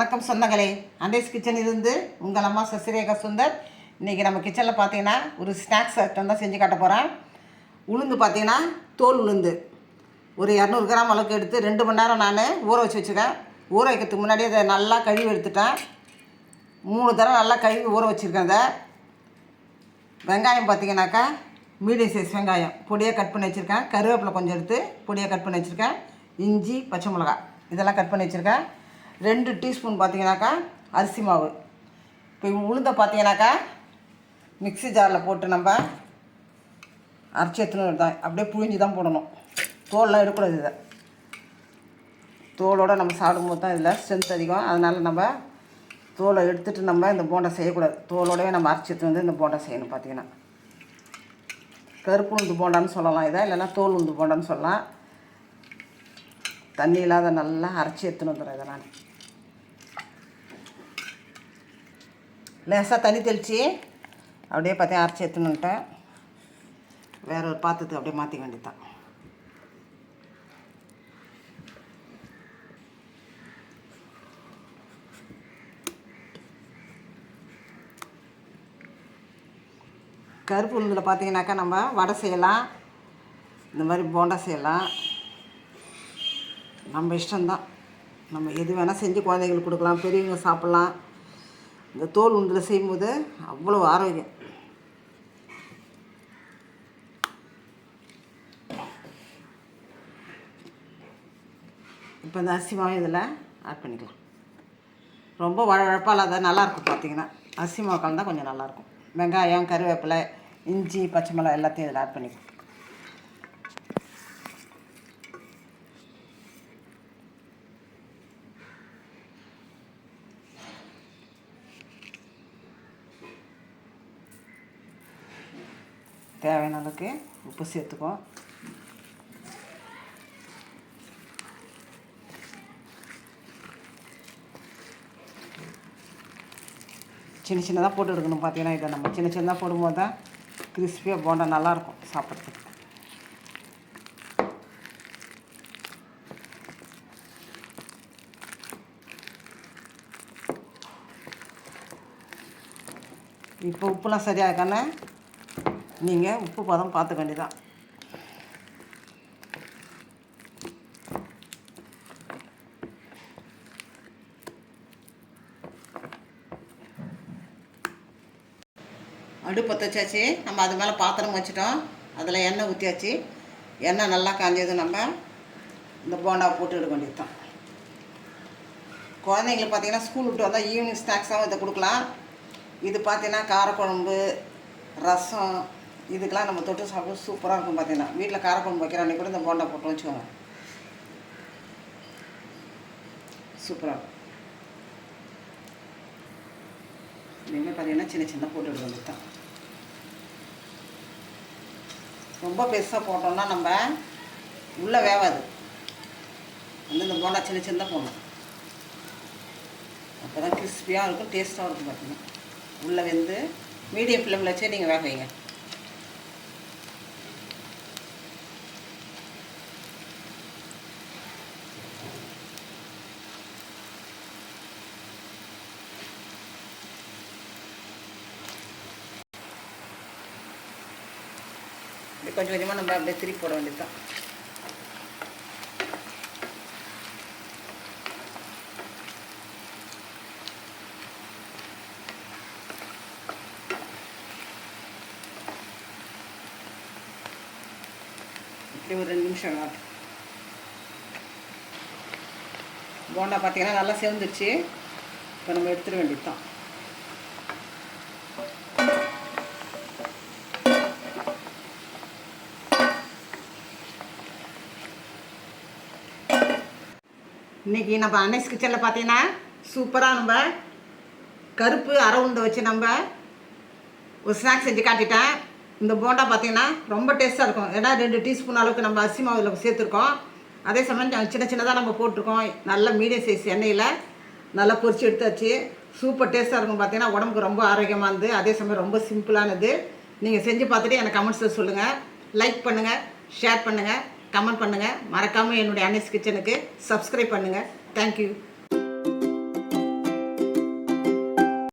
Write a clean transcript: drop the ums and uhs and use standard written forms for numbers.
வணக்கம் சொந்தங்களே, அண்டேஸ் கிச்சனிலிருந்து உங்கள் அம்மா சசிரேகா சுந்தர். இன்றைக்கி நம்ம கிச்சனில் பார்த்தீங்கன்னா ஒரு ஸ்நாக்ஸ் ஐட்டம் தான் செஞ்சு காட்ட போகிறேன். உளுந்து பார்த்தீங்கன்னா தோல் உளுந்து ஒரு 200 கிராம் அளவுக்கு எடுத்து 2 மணி நேரம் நான் ஊற வச்சு வச்சுருக்கேன். ஊற வைக்கிறதுக்கு முன்னாடி அதை நல்லா கழுவி எடுத்துட்டேன். 3 தடவை நல்லா கழுவி ஊற வச்சுருக்கேன். அதை வெங்காயம் பார்த்தீங்கன்னாக்கா மீடியம் சைஸ் வெங்காயம் பொடியாக கட் பண்ணி வச்சுருக்கேன். கருவேப்பிலை கொஞ்சம் எடுத்து பொடியாக கட் பண்ணி வச்சுருக்கேன். இஞ்சி, பச்சை மிளகா இதெல்லாம் கட் பண்ணி வச்சுருக்கேன். 2 டீஸ்பூன் பார்த்தீங்கன்னாக்கா அரிசி மாவு. இப்போ உளுந்தை பார்த்தீங்கன்னாக்கா மிக்ஸி ஜாரில் போட்டு நம்ம அரைச்சி எடுத்துன்னு தான் அப்படியே புழிஞ்சு தான் போடணும். தோலெலாம் எடுக்கூடாது. இதை தோலோடு நம்ம சாப்பிடும்போது தான் இதில் ஸ்ட்ரென்த் அதிகம். அதனால் நம்ம தோலை எடுத்துகிட்டு நம்ம இந்த போண்டா செய்யக்கூடாது. தோலோடவே நம்ம அரைச்சி எடுத்து வந்து இந்த போண்டா செய்யணும். பார்த்தீங்கன்னா கருப்பு உளுந்து போண்டான்னு சொல்லலாம், இதை இல்லைன்னா தோல் உளுந்து போண்டான்னு சொல்லலாம். தண்ணி இல்லாத நல்லா அரைச்சி எடுத்துன்னு வந்துடுறேன். இதை நான் லேசாக தண்ணி தெளித்து அப்படியே பார்த்தீங்கன்னா அரைச்சி எடுத்துன்னு வந்துட்டேன். வேறு ஒரு பாத்திரத்துக்கு அப்படியே மாற்றிக்க வேண்டியதான். கருப்பு உளுந்தில் பார்த்தீங்கன்னாக்கா நம்ம வடை செய்யலாம், இந்த மாதிரி போண்டா செய்யலாம். நம்ம இஷ்டம்தான். நம்ம எது வேணால் செஞ்சு குழந்தைங்களுக்கு கொடுக்கலாம், பெரியவங்க சாப்பிட்லாம். இந்த தோல் உளுந்தில் செய்யும்போது அவ்வளோ ஆரோக்கியம். இப்போ இந்த அரிசி மாவு இதில் ஆட் பண்ணிக்கலாம். ரொம்ப வழவழப்பாக இல்லாத நல்லாயிருக்கும். பார்த்தீங்கன்னா அரிசி மாவு கலந்தால் கொஞ்சம் நல்லாயிருக்கும். வெங்காயம், கருவேப்பிலை, இஞ்சி, பச்சை மிளகாய் எல்லாத்தையும் இதில் ஆட் பண்ணிக்கலாம். தேவையான அளவுக்கு உப்பு சேர்த்துக்குவோம். சின்ன சின்னதாக போட்டு எடுக்கணும். பார்த்தீங்கன்னா இதை நம்ம சின்ன சின்னதாக போடும்போது தான் கிறிஸ்பியாக போண்டா நல்லாயிருக்கும் சாப்பிட்றதுக்கு. இப்போ உப்புலாம் சரியாக இருக்கானே நீங்கள் உப்பு பதம் பார்த்துக்க வேண்டியதான். அடுப்பு பற்ற வச்சாச்சு. நம்ம அது மேலே பாத்திரம் வச்சுட்டோம். அதில் எண்ணெய் ஊற்றியாச்சு. எண்ணெய் நல்லா காஞ்சது நம்ம இந்த போண்டாவை போட்டு எடுக்க வேண்டியது தான். குழந்தைங்களுக்கு பார்த்தீங்கன்னா ஸ்கூல் விட்டு வந்தால் ஈவினிங் ஸ்நாக்ஸாகவும் இதை கொடுக்கலாம். இது பார்த்தீங்கன்னா காரக்குழம்பு, ரசம் இதுக்கெலாம் நம்ம தொட்டு சாப்பிட சூப்பராக இருக்கும். பார்த்தீங்கன்னா வீட்டில் காரக்குழம்பு வைக்கிற அன்றைக்கி கூட இந்த போண்டா போட்டு வச்சுக்கோங்க, சூப்பராக இருக்கும். இனிமேல் பார்த்தீங்கன்னா சின்ன சின்ன போட்டு எடுக்க வேண்டியது தான். ரொம்ப பெருசாக போட்டோம்னா நம்ம உள்ளே வேவாது. வந்து இந்த போண்டா சின்ன சின்னதாக போடணும். அப்போ தான் கிறிஸ்பியாக இருக்கும், டேஸ்ட்டாக இருக்கும். பார்த்தீங்கன்னா உள்ளே வெந்து மீடியம் ஃப்ளேமில் வச்சே நீங்கள் வேக வைங்க. கொஞ்சம் கொஞ்சமாக நம்ம அப்படியே திருப்பி போட வேண்டியது தான். இப்படி ஒரு 2 நிமிஷம் ஆகும். போண்டா பார்த்தீங்கன்னா நல்லா சேர்ந்துருச்சு. இப்போ நம்ம எடுத்துட வேண்டியது தான். இன்றைக்கி நம்ம அன்னைஸ் கிச்சனில் பார்த்தீங்கன்னா சூப்பராக நம்ம கருப்பு அரை உருண்டை வச்சு நம்ம ஒரு ஸ்நாக்ஸ் செஞ்சு காட்டிட்டேன். இந்த போண்டா பார்த்தீங்கன்னா ரொம்ப டேஸ்ட்டாக இருக்கும். ஏன்னா 2 டீஸ்பூன் அளவுக்கு நம்ம அரிசி மாவு இதில் சேர்த்துருக்கோம். அதே சமயம் சின்ன சின்னதாக நம்ம போட்டிருக்கோம். நல்ல மீடியம் சைஸ் எண்ணெயில் நல்லா பொரிச்சு எடுத்தாச்சு. சூப்பர் டேஸ்ட்டாக இருக்கும். பார்த்தீங்கன்னா உடம்புக்கு ரொம்ப ஆரோக்கியமானது, அதே சமயம் ரொம்ப சிம்பிளானது. நீங்கள் செஞ்சு பார்த்துட்டு எனக்கு கமெண்ட்ஸில் சொல்லுங்கள். லைக் பண்ணுங்கள், ஷேர் பண்ணுங்கள், கமெண்ட் பண்ணுங்கள். மறக்காமல் என்னுடைய அன்னைஸ் கிச்சனுக்கு சப்ஸ்கிரைப் பண்ணுங்கள். தேங்க்யூ.